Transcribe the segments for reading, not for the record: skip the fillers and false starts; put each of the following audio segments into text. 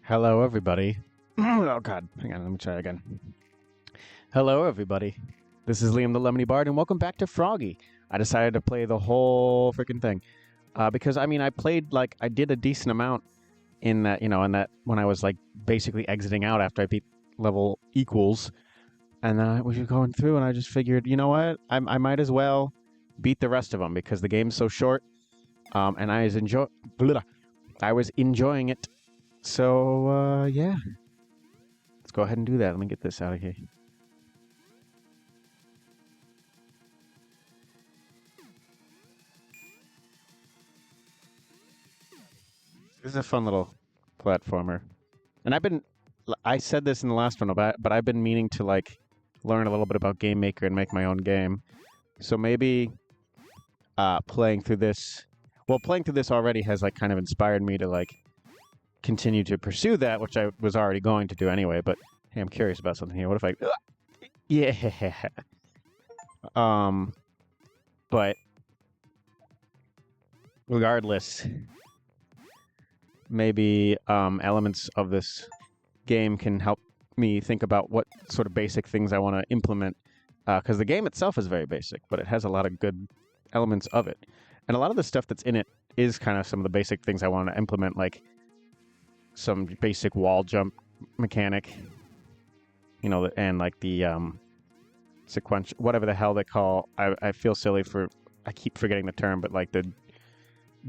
Hello, everybody. Oh, God. Hang on, let me try again. Hello, everybody. This is Liam the Lemony Bard, and welcome back to Froggie. I decided to play the whole freaking thing. Because, I played, I did a decent amount in that, when I was, basically exiting out after I beat level equals. And then I was going through, and I just figured, you know what? I might as well beat the rest of them, because the game's so short. And I was enjoying it. So, yeah. Let's go ahead and do that. Let me get this out of here. This is a fun little platformer. And I said this in the last one, but I've been meaning to, learn a little bit about Game Maker and make my own game. So maybe playing through this already has, kind of inspired me to, continue to pursue that, which I was already going to do anyway. But hey, I'm curious about something here. What if I... Yeah. But regardless, maybe elements of this game can help me think about what sort of basic things I want to implement. Because the game itself is very basic, but it has a lot of good elements of it. And a lot of the stuff that's in it is kind of some of the basic things I want to implement, like some basic wall jump mechanic, and the sequential, whatever the hell they call. I feel silly for, I keep forgetting the term, but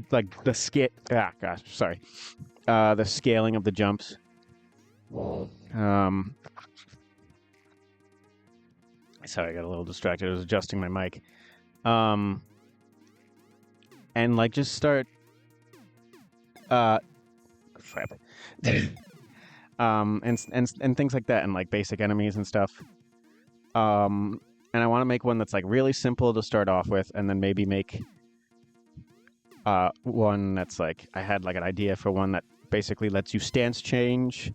the skit. Ah, gosh, sorry. The scaling of the jumps. Sorry, I got a little distracted. I was adjusting my mic. And just start. Crap. And things like that, and basic enemies and stuff. And I want to make one that's really simple to start off with, and then maybe make one that's I had an idea for one that basically lets you stance change.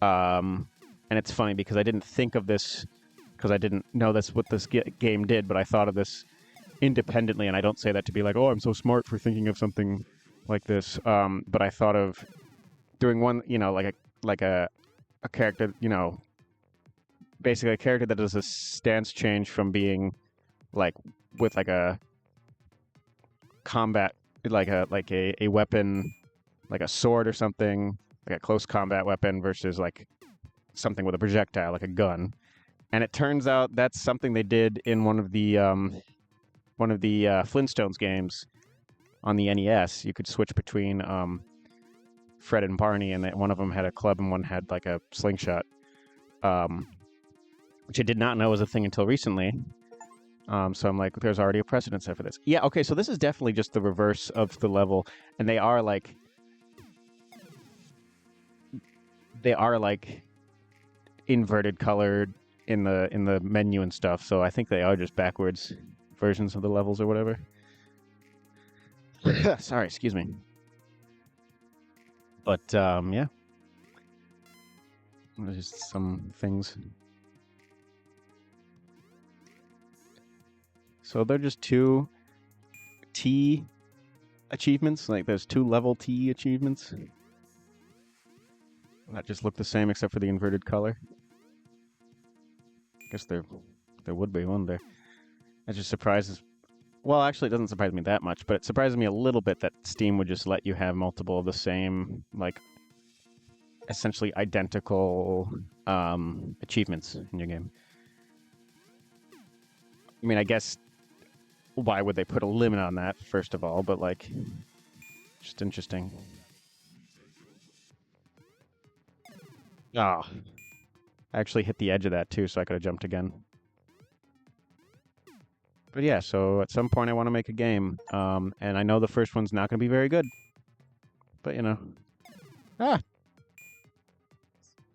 And it's funny because I didn't think of this because I didn't know that's what this game did, but I thought of this independently, and I don't say that to be oh, I'm so smart for thinking of something like this. But I thought of doing one, a character, basically a character that does a stance change from being with a combat, a weapon, like a sword or something, like a close combat weapon versus something with a projectile, like a gun. And it turns out that's something they did in one of the Flintstones games on the NES. You could switch between Fred and Barney, and one of them had a club and one had a slingshot, which I did not know was a thing until recently. So I'm there's already a precedent set for this. Yeah, okay, so this is definitely just the reverse of the level, and they are inverted colored in the menu and stuff. So I think they are just backwards versions of the levels or whatever. Sorry, excuse me. But yeah, just some things. So they're just 2 T achievements. There's 2 level T achievements that just look the same except for the inverted color. I guess there would be one there. That just surprises. Well, actually, it doesn't surprise me that much, but it surprises me a little bit that Steam would just let you have multiple of the same, essentially identical achievements in your game. I guess, why would they put a limit on that, first of all, but, just interesting. Ah. I actually hit the edge of that, too, so I could have jumped again. But yeah, so at some point I want to make a game, and I know the first one's not going to be very good. But, But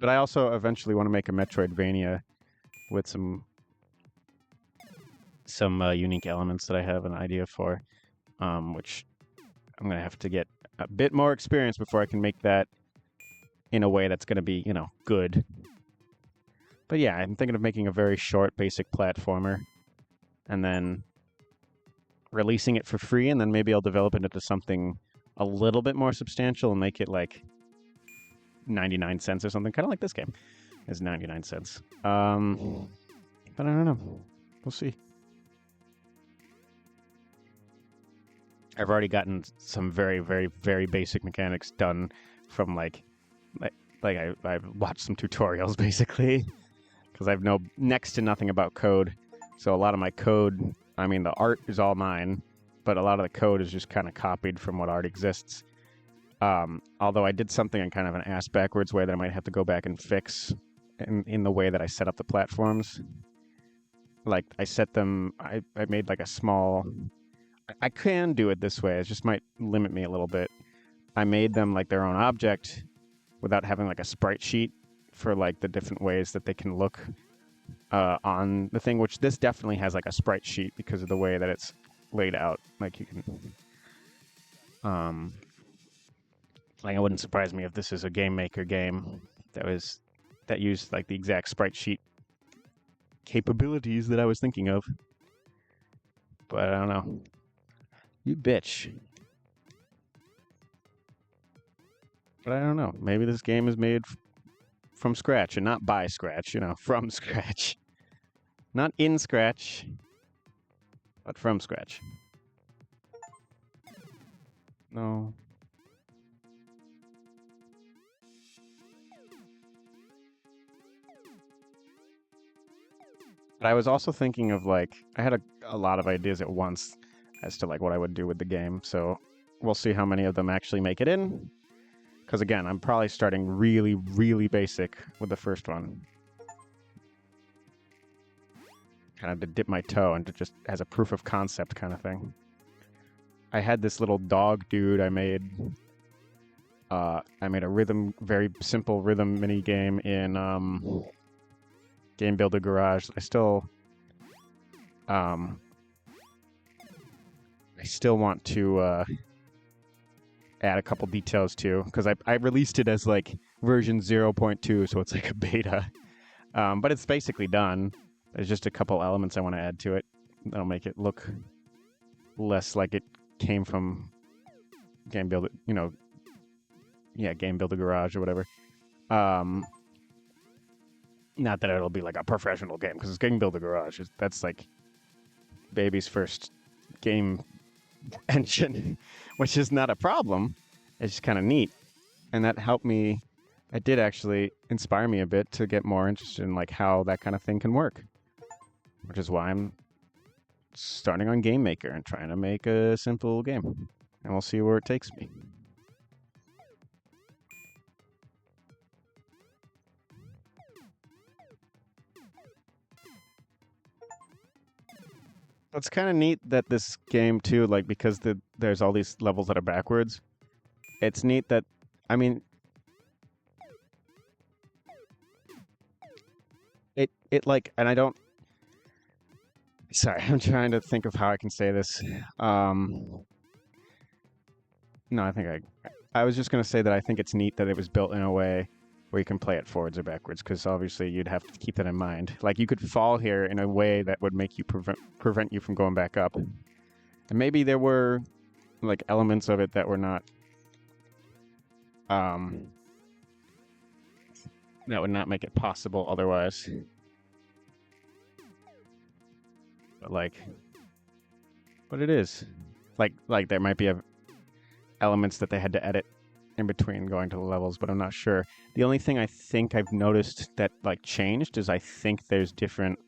I also eventually want to make a Metroidvania with some unique elements that I have an idea for, which I'm going to have to get a bit more experience before I can make that in a way that's going to be, good. But yeah, I'm thinking of making a very short, basic platformer, and then releasing it for free, and then maybe I'll develop it into something a little bit more substantial and make it 99 cents or something, kind of like this game is 99 cents. But I don't know. We'll see. I've already gotten some very, very, very basic mechanics done from I've watched some tutorials basically, because I've know next to nothing about code. So a lot of my code, I mean, the art is all mine, but a lot of the code is just kind of copied from what already exists. Although I did something in kind of an ass backwards way that I might have to go back and fix in the way that I set up the platforms. Like I set them, I made like a small, I can do it this way. It just might limit me a little bit. I made them like their own object without having like a sprite sheet for like the different ways that they can look on the thing, which this definitely has like a sprite sheet because of the way that it's laid out. Like you can, like it wouldn't surprise me if this is a Game Maker game that used like the exact sprite sheet capabilities that I was thinking of. But I don't know. You bitch. But I don't know. Maybe this game is made from scratch and not by scratch, from scratch. Not in scratch, but from scratch. No. But I was also thinking of I had a lot of ideas at once as to what I would do with the game. So we'll see how many of them actually make it in. Because again, I'm probably starting really, really basic with the first one. Kind of to dip my toe into just as a proof of concept kind of thing. I had this little dog dude I made. I made a very simple rhythm mini game in Game Builder Garage. I still want to add a couple details to, because I released it as version 0.2, so it's like a beta. But it's basically done. There's just a couple elements I want to add to it that'll make it look less like it came from Game Builder, Game Builder Garage or whatever. Not that it'll be like a professional game, because it's Game Builder Garage. That's like baby's first game engine, which is not a problem. It's just kind of neat. And that helped me. It did actually inspire me a bit to get more interested in how that kind of thing can work. Which is why I'm starting on Game Maker and trying to make a simple game. And we'll see where it takes me. It's kind of neat that this game too, because there's all these levels that are backwards. It's neat that, I mean, and I don't. Sorry, I'm trying to think of how I can say this. No, I think I was just gonna say that I think it's neat that it was built in a way where you can play it forwards or backwards, because obviously you'd have to keep that in mind. You could fall here in a way that would make you prevent you from going back up. And maybe there were elements of it that were not that would not make it possible otherwise. But it is. There might be elements that they had to edit in between going to the levels, but I'm not sure. The only thing I think I've noticed that changed is I think there's different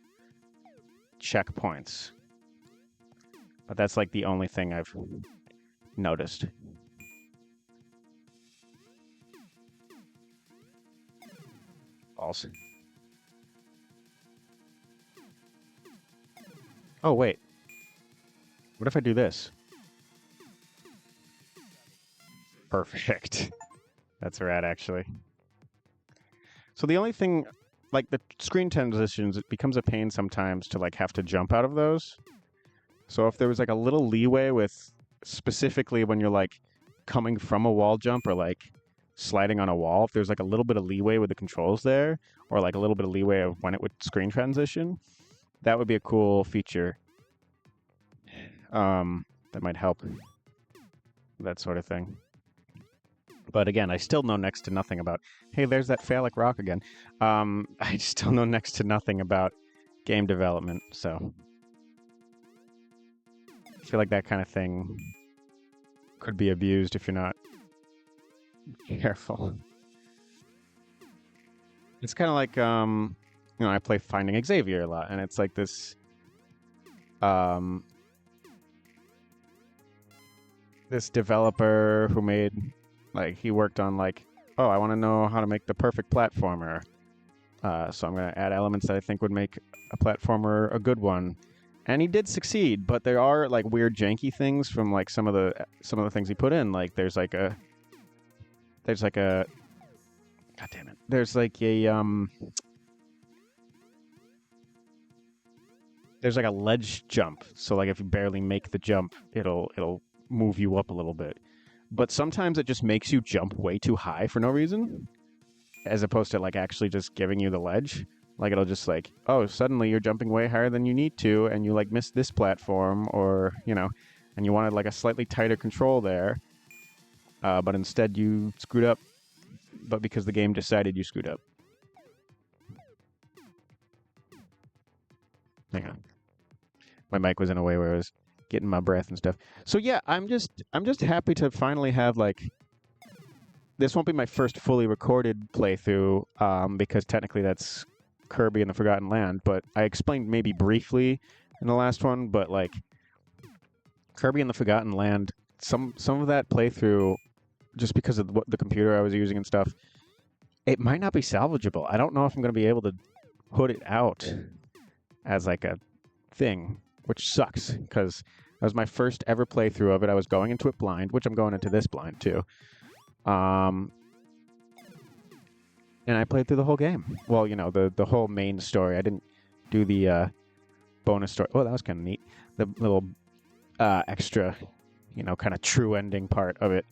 checkpoints. But that's the only thing I've noticed. Also. Oh, wait. What if I do this? Perfect. That's rad, actually. So the only thing, the screen transitions, it becomes a pain sometimes to have to jump out of those. So if there was a little leeway with, specifically when you're coming from a wall jump or sliding on a wall, if there's a little bit of leeway with the controls there, or a little bit of leeway of when it would screen transition, that would be a cool feature. That might help. That sort of thing. But again, I still know next to nothing about, hey, there's that phallic rock again. I still know next to nothing about game development, so I feel like that kind of thing could be abused if you're not careful. It's kind of like, I play Finding Xavier a lot, and it's like this, this developer who made, like, he worked on, like, oh, I want to know how to make the perfect platformer. So I'm going to add elements that I think would make a platformer a good one. And he did succeed, but there are, like, weird janky things from, like, some of the things he put in. Like, there's like a God damn it. There's like a, there's like a ledge jump. So, like, if you barely make the jump, it'll move you up a little bit. But sometimes it just makes you jump way too high for no reason, as opposed to, like, actually just giving you the ledge. Like, it'll just, like, oh, suddenly you're jumping way higher than you need to, and you, like, missed this platform, or, and you wanted, like, a slightly tighter control there, but instead you screwed up, but because the game decided you screwed up. Hang on. My mic was in a way where I was getting my breath and stuff. So yeah, I'm just happy to finally have, like, this won't be my first fully recorded playthrough, because technically that's Kirby and the Forgotten Land, but I explained maybe briefly in the last one, but, like, Kirby and the Forgotten Land, some of that playthrough, just because of the computer I was using and stuff, it might not be salvageable. I don't know if I'm going to be able to put it out as, like, a thing, which sucks, because that was my first ever playthrough of it. I was going into it blind, which I'm going into this blind too. And I played through the whole game. Well, the whole main story. I didn't do the bonus story. Oh, that was kind of neat. The little extra, kind of true ending part of it.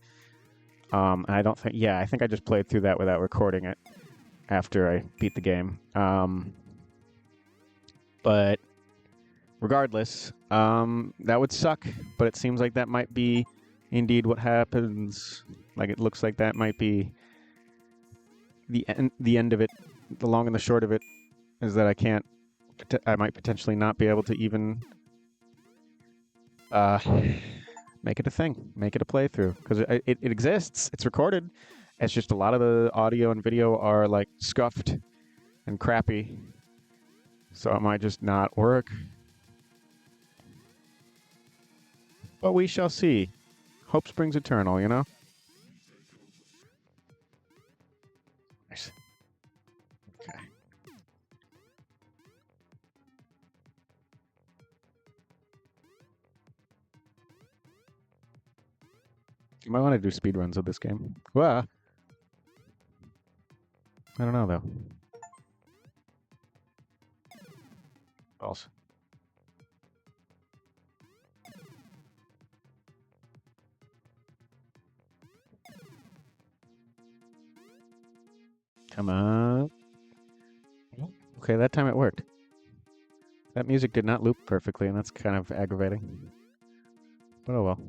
I don't think... Yeah, I think I just played through that without recording it after I beat the game. But regardless, that would suck. But it seems like that might be indeed what happens. Like, it looks like that might be the end of it. The long and the short of it is that I might potentially not be able to even make it a thing, make it a playthrough, because it exists. It's recorded. It's just a lot of the audio and video are, like, scuffed and crappy, so it might just not work. But we shall see. Hope springs eternal, Nice. Okay. You might want to do speedruns of this game. Well, I don't know, though. False. Come on. Okay, that time it worked. That music did not loop perfectly, and that's kind of aggravating. But oh well.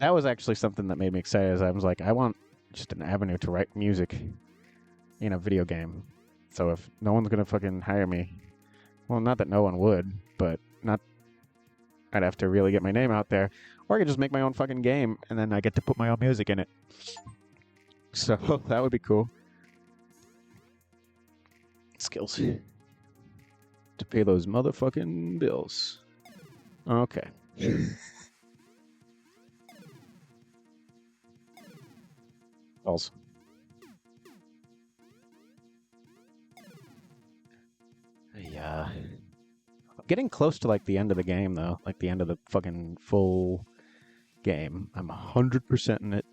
That was actually something that made me excited, as I was like, I want just an avenue to write music in a video game. So if no one's gonna fucking hire me, well, not that no one would, but I'd have to really get my name out there, or I could just make my own fucking game, and then I get to put my own music in it. So that would be cool. Skills to pay those motherfucking bills. Okay. False. Yeah. Getting close to, like, the end of the game, though. Like, the end of the fucking full game. I'm 100% in it.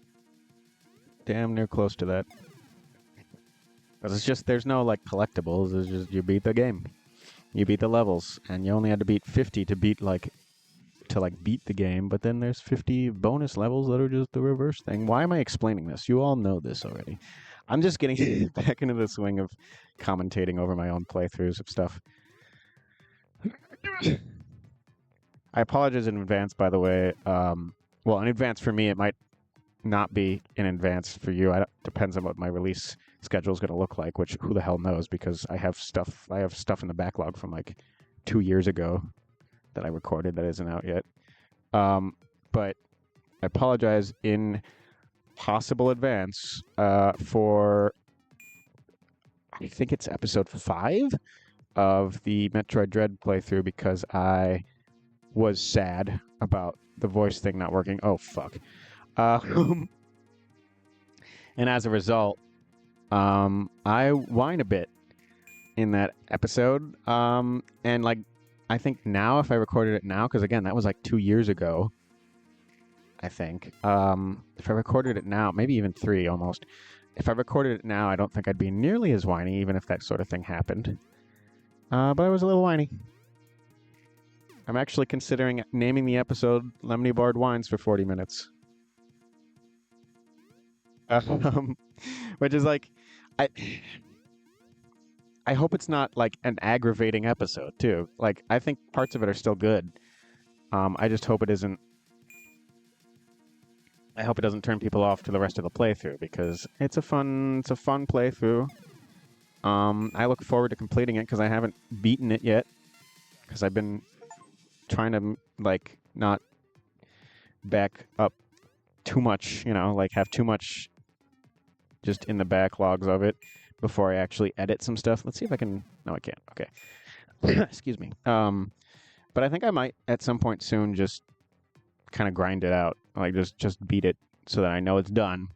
Damn near close to that. Because it's just, there's no, like, collectibles. It's just, you beat the game. You beat the levels. And you only had to beat 50 to beat, like, beat the game. But then there's 50 bonus levels that are just the reverse thing. Why am I explaining this? You all know this already. I'm just getting back into the swing of commentating over my own playthroughs of stuff. I apologize in advance, by the way. Well, in advance for me, it might not be in advance for you. Depends on what my release schedule is going to look like, which who the hell knows, because I have stuff in the backlog from like 2 years ago that I recorded that isn't out yet. But I apologize in possible advance for, I think it's episode 5 of the Metroid Dread playthrough, because I was sad about the voice thing not working. Oh, fuck. And as a result, I whine a bit in that episode. And like, I think now, if I recorded it now, because again, that was like 2 years ago, I think. If I recorded it now, maybe even 3 almost. If I recorded it now, I don't think I'd be nearly as whiny, even if that sort of thing happened. But I was a little whiny. I'm actually considering naming the episode Lemony Bard Whines for 40 minutes. Which is like, I hope it's not like an aggravating episode too. Like, I think parts of it are still good. I just hope it isn't. I hope it doesn't turn people off to the rest of the playthrough, because it's a fun playthrough. I look forward to completing it, because I haven't beaten it yet, because I've been trying to like not back up too much, like have too much just in the backlogs of it before I actually edit some stuff. Let's see if I can. No, I can't. Okay. Excuse me. But I think I might at some point soon just kind of grind it out, like just beat it so that I know it's done,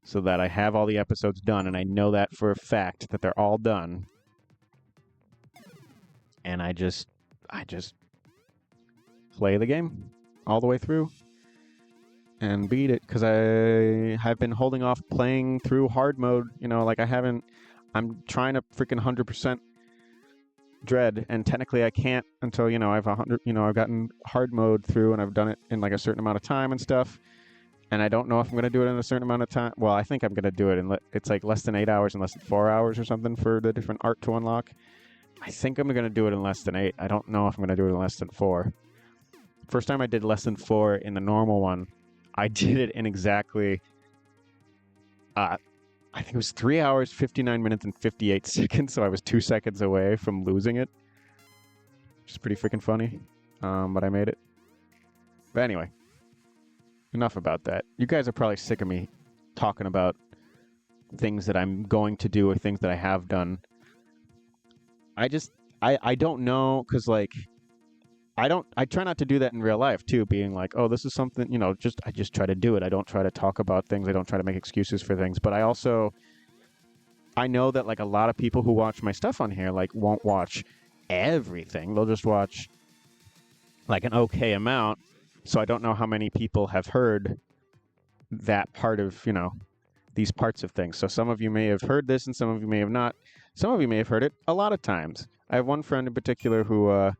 so that I have all the episodes done, and I know that for a fact that they're all done, and I just play the game all the way through and beat it, because I have been holding off playing through hard mode. Like I'm trying to freaking 100% Dread, and technically I can't until I've 100. I've gotten hard mode through, and I've done it in like a certain amount of time and stuff. And I don't know if I'm gonna do it in a certain amount of time. Well, I think I'm gonna do it in it's like less than 8 hours and less than 4 hours or something for the different art to unlock. I think I'm gonna do it in less than 8. I don't know if I'm gonna do it in less than 4. First time I did less than 4 in the normal one, I did it in exactly, I think it was 3 hours, 59 minutes, and 58 seconds, so I was 2 seconds away from losing it. Which is pretty freaking funny, but I made it. But anyway, enough about that. You guys are probably sick of me talking about things that I'm going to do or things that I have done. I don't know, because like, I try not to do that in real life too, being like, oh, this is something, I just try to do it. I don't try to talk about things. I don't try to make excuses for things. But I know that like a lot of people who watch my stuff on here, like, won't watch everything. They'll just watch like an okay amount. So I don't know how many people have heard that part of, these parts of things. So some of you may have heard this and some of you may have not. Some of you may have heard it a lot of times. I have one friend in particular who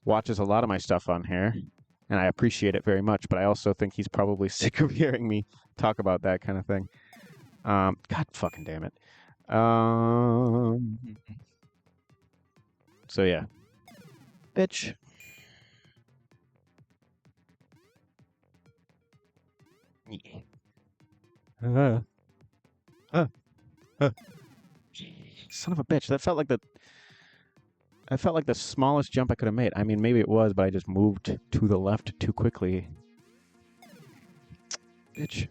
watches a lot of my stuff on here, and I appreciate it very much, but I also think he's probably sick of hearing me talk about that kind of thing. God fucking damn it. So yeah. Bitch. Yeah. Son of a bitch. That felt like the smallest jump I could have made. I mean, maybe it was, but I just moved to the left too quickly. Bitch.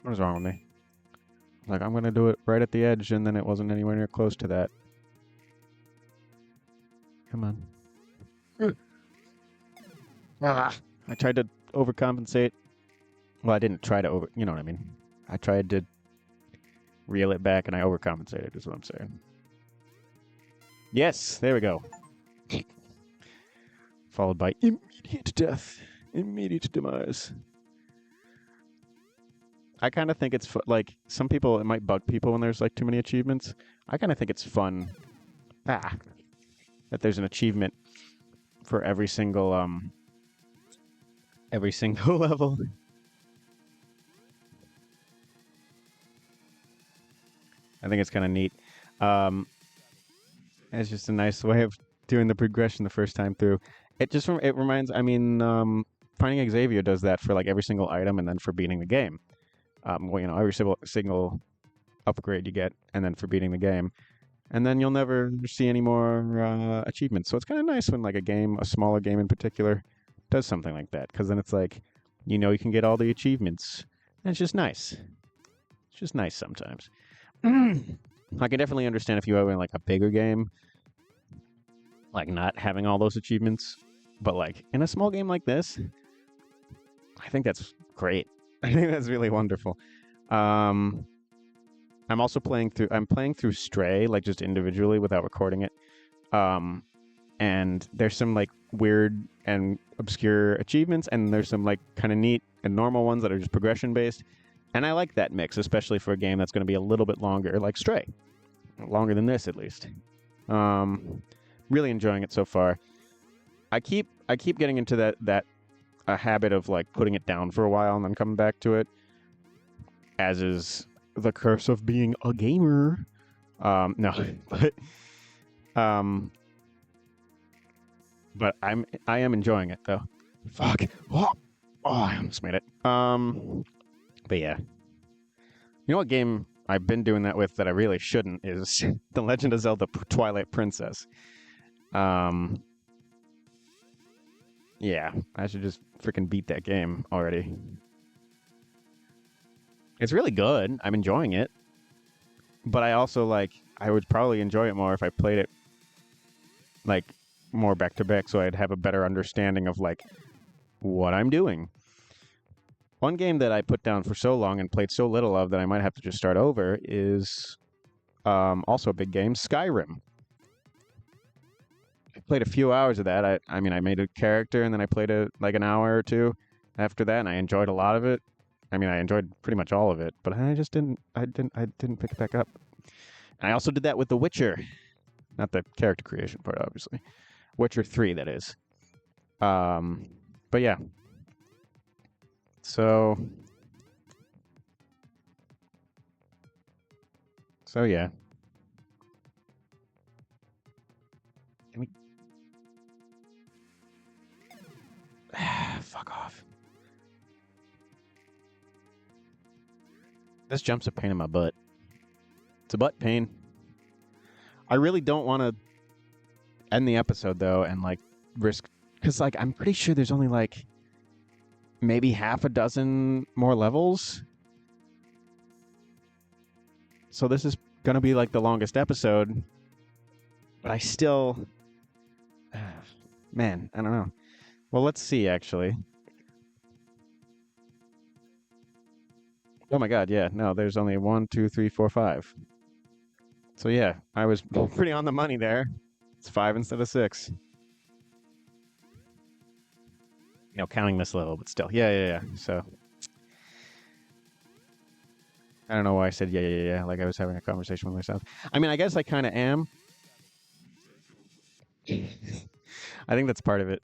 What is wrong with me? Like, I'm gonna do it right at the edge, and then it wasn't anywhere near close to that. Come on. I tried to overcompensate. Well, I didn't try to you know what I mean. I tried to reel it back, and I overcompensated, is what I'm saying. Yes, there we go. Followed by immediate death. Immediate demise. I kind of think it's like, some people, it might bug people when there's like too many achievements. I kind of think it's fun that there's an achievement for every single level. I think it's kind of neat. It's just a nice way of doing the progression the first time through. It reminds. I mean, Finding Xavier does that for like every single item, and then for beating the game. Well, every single upgrade you get, and then for beating the game, and then you'll never see any more achievements. So it's kind of nice when like a smaller game in particular, does something like that, because then it's like, you can get all the achievements, and it's just nice. It's just nice sometimes. I can definitely understand if you have like a bigger game, like not having all those achievements, but like in a small game like this, I think that's great. I think that's really wonderful. I'm also playing through. I'm playing through Stray, like just individually without recording it. And there's some like weird and obscure achievements, and there's some like kind of neat and normal ones that are just progression based. And I like that mix, especially for a game that's going to be a little bit longer, like Stray, longer than this at least. Really enjoying it so far. I keep getting into that a habit of like putting it down for a while and then coming back to it, as is the curse of being a gamer. No, but I am enjoying it though. Fuck. Oh, I almost made it. But yeah. You know what game I've been doing that with that I really shouldn't is The Legend of Zelda Twilight Princess. Yeah, I should just freaking beat that game already. It's really good. I'm enjoying it. But I also I would probably enjoy it more if I played it like more back to back, so I'd have a better understanding of like what I'm doing. One game that I put down for so long and played so little of that I might have to just start over is also a big game, Skyrim. I played a few hours of that. I mean, I made a character and then I played it like an hour or two after that, and I enjoyed a lot of it. I mean, I enjoyed pretty much all of it, but I didn't pick it back up. And I also did that with The Witcher. Not the character creation part, obviously. Witcher 3, that is. But yeah. So yeah. Fuck off. This jump's a pain in my butt. It's a butt pain. I really don't want to end the episode though and like risk, because like I'm pretty sure there's only like maybe half a dozen more levels. So this is gonna be like the longest episode. But I still, man, I don't know. Well, let's see actually. Oh my god, yeah. No, there's only 1, 2, 3, 4, 5. So yeah, I was pretty on the money there. It's 5 instead of 6. Counting this level, but still. Yeah. So I don't know why I said yeah, like I was having a conversation with myself. I mean, I guess I kind of am. I think that's part of it.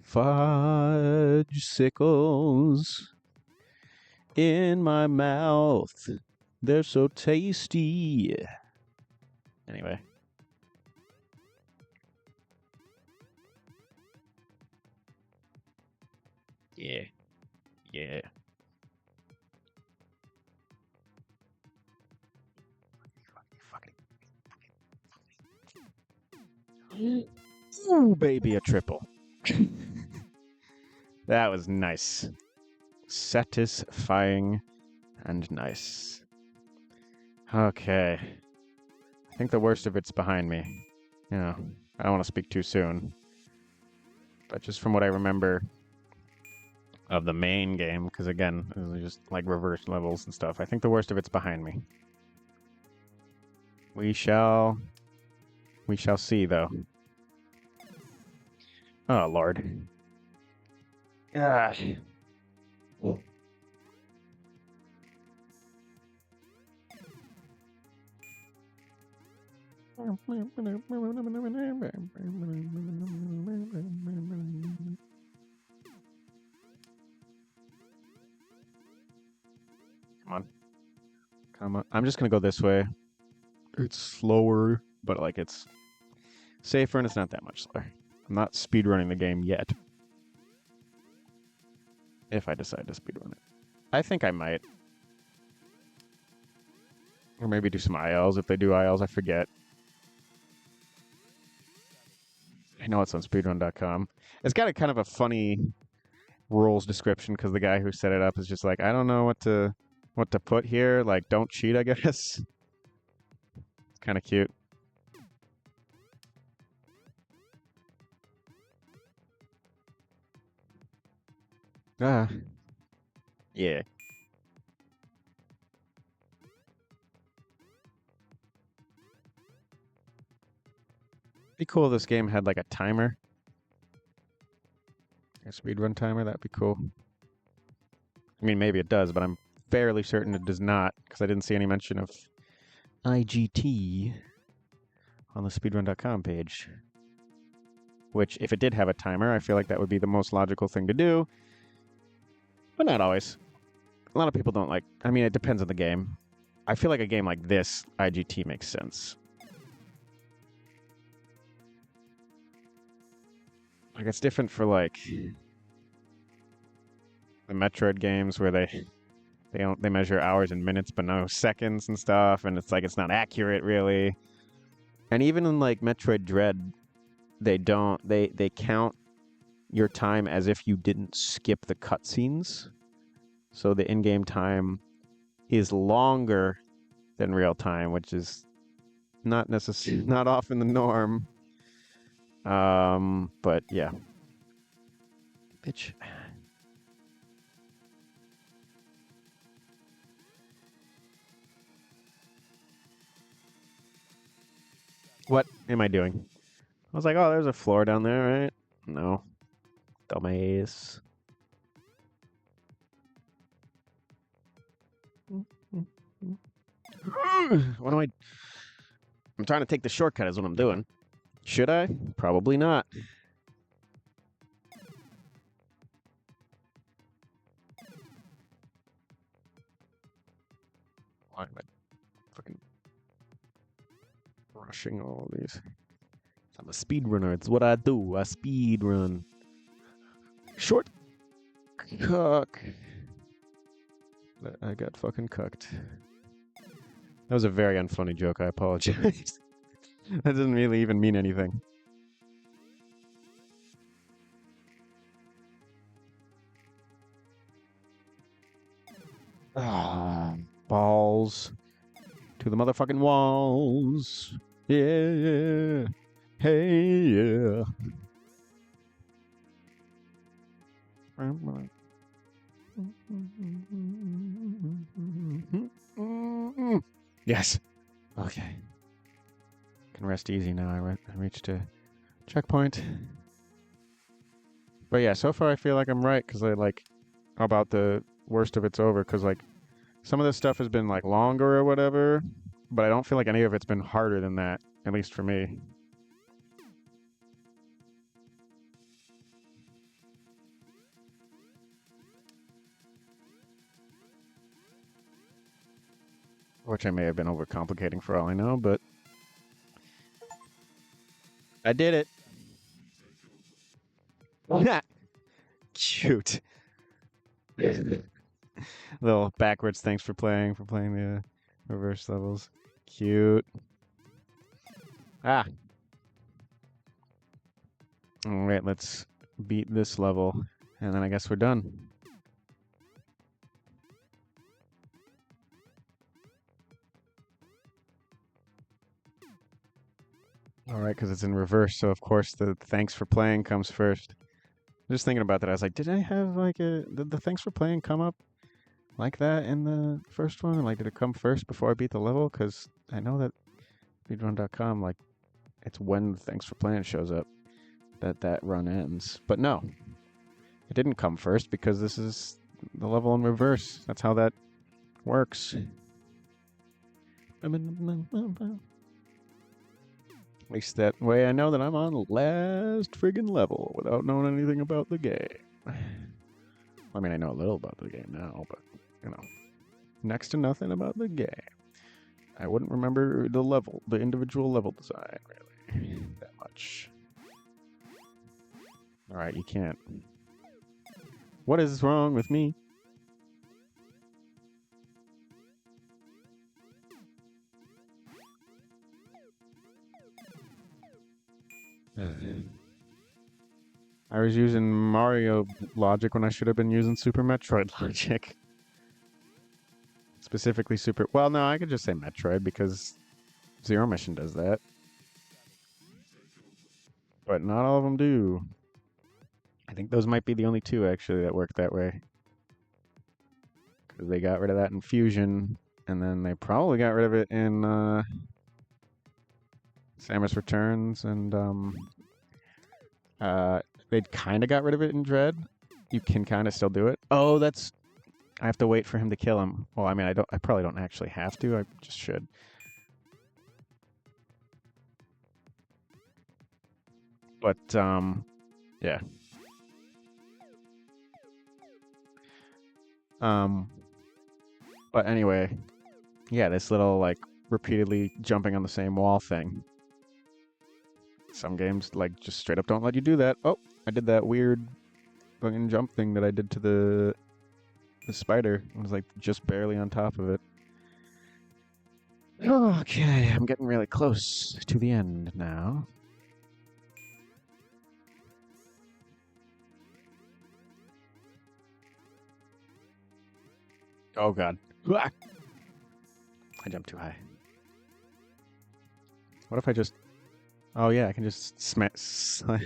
Fudge sickles in my mouth. They're so tasty. Anyway. Yeah. Ooh, baby, a triple. That was nice. Satisfying and nice. Okay. I think the worst of it's behind me. I don't want to speak too soon. But just from what I remember of the main game, because again, it was just like reverse levels and stuff, I think the worst of it's behind me. We shall see, though. Oh, Lord. Gosh. Come on. I'm just gonna go this way. It's slower. but like it's safer and it's not that much slower. I'm not speedrunning the game yet. If I decide to speedrun it. I think I might. Or maybe do some ILs if they do ILs, I forget. I know it's on speedrun.com. It's got a kind of a funny rules description because the guy who set it up is just like, I don't know what to put here. Like, don't cheat, I guess. It's kind of cute. Yeah. Be cool if this game had like a timer. A speedrun timer, that'd be cool. I mean, maybe it does, but I'm fairly certain it does not, because I didn't see any mention of IGT on the speedrun.com page. Which, if it did have a timer, I feel like that would be the most logical thing to do. But not always. A lot of people don't like... I mean, it depends on the game. I feel like a game like this, IGT makes sense. Like, it's different for, like... the Metroid games where they measure hours and minutes but no seconds and stuff, and it's like it's not accurate really. And even in like Metroid Dread, they count your time as if you didn't skip the cutscenes. So the in-game time is longer than real time, which is not often the norm. But yeah. Bitch. What am I doing? I was like, oh, there's a floor down there, right? No. Dumbass. What am I... I'm trying to take the shortcut is what I'm doing. Should I? Probably not. Why am I fucking rushing all these? I'm a speedrunner. It's what I do. I speedrun. Short cuck. I got fucking cucked. That was a very unfunny joke. I apologize. That doesn't really even mean anything. Ah, balls to the motherfucking walls. Yeah. Hey, yeah. Yes. Okay. Can rest easy now. I reached a checkpoint. But yeah, so far I feel like I'm right because I like about the worst of it's over because like some of this stuff has been like longer or whatever, but I don't feel like any of it's been harder than that, at least for me. Which I may have been overcomplicating for all I know, but I did it. Cute. Little backwards thanks for playing the reverse levels. Cute. Ah. All right, let's beat this level, and then I guess we're done. All right, because it's in reverse, so of course the thanks for playing comes first. Just thinking about that, I was like, did I have like did the thanks for playing come up like that in the first one? Like, did it come first before I beat the level? Because I know that speedrun.com, like, it's when the thanks for playing shows up that run ends. But no, it didn't come first because this is the level in reverse. That's how that works. At least that way I know that I'm on the last friggin' level without knowing anything about the game. I mean, I know a little about the game now, but, you know, next to nothing about the game. I wouldn't remember the individual level design, really, that much. Alright, you can't. What is wrong with me? I was using Mario logic when I should have been using Super Metroid logic. Specifically Super... Well, no, I could just say Metroid because Zero Mission does that. But not all of them do. I think those might be the only two, actually, that work that way. Because they got rid of that in Fusion, and then they probably got rid of it in Samus Returns, and they kind of got rid of it in Dread. You can kind of still do it. Oh, that's... I have to wait for him to kill him. Well, I mean, I probably don't actually have to. I just should. But, yeah. But anyway, yeah, this little, like, repeatedly jumping on the same wall thing. Some games, like, just straight up don't let you do that. Oh, I did that weird fucking jump thing that I did to the spider. I was, like, just barely on top of it. Okay, I'm getting really close to the end now. Oh, God. I jumped too high. What if I just... Oh, yeah, I can just smash... I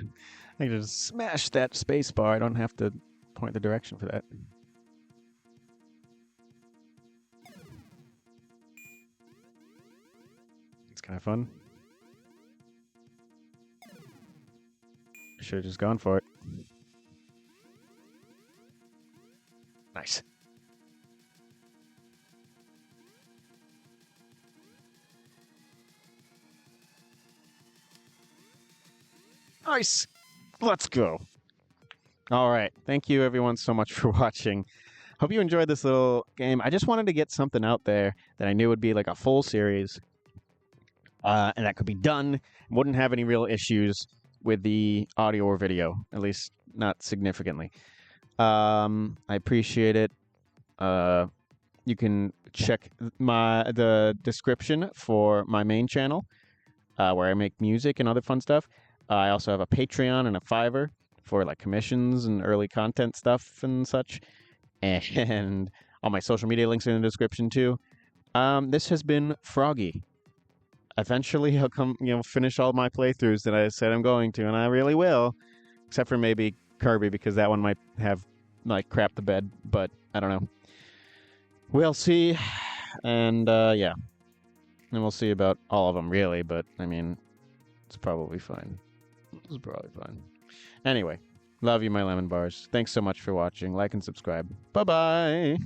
can just smash that space bar. I don't have to point the direction for that. It's kind of fun. I should have just gone for it. Nice. Nice! Let's go. All right. Thank you, everyone, so much for watching. Hope you enjoyed this little game. I just wanted to get something out there that I knew would be like a full series. And that could be done. Wouldn't have any real issues with the audio or video, at least not significantly. I appreciate it. You can check the description for my main channel, where I make music and other fun stuff. I also have a Patreon and a Fiverr for like commissions and early content stuff and such. And all my social media links are in the description too. This has been Froggie. Eventually I'll come, finish all my playthroughs that I said I'm going to, and I really will. Except for maybe Kirby, because that one might have like crap the bed, but I don't know. We'll see. And yeah. And we'll see about all of them really, but I mean, it's probably fine. It's probably fine. Anyway, love you, my lemon bars. Thanks so much for watching. Like and subscribe. Bye-bye!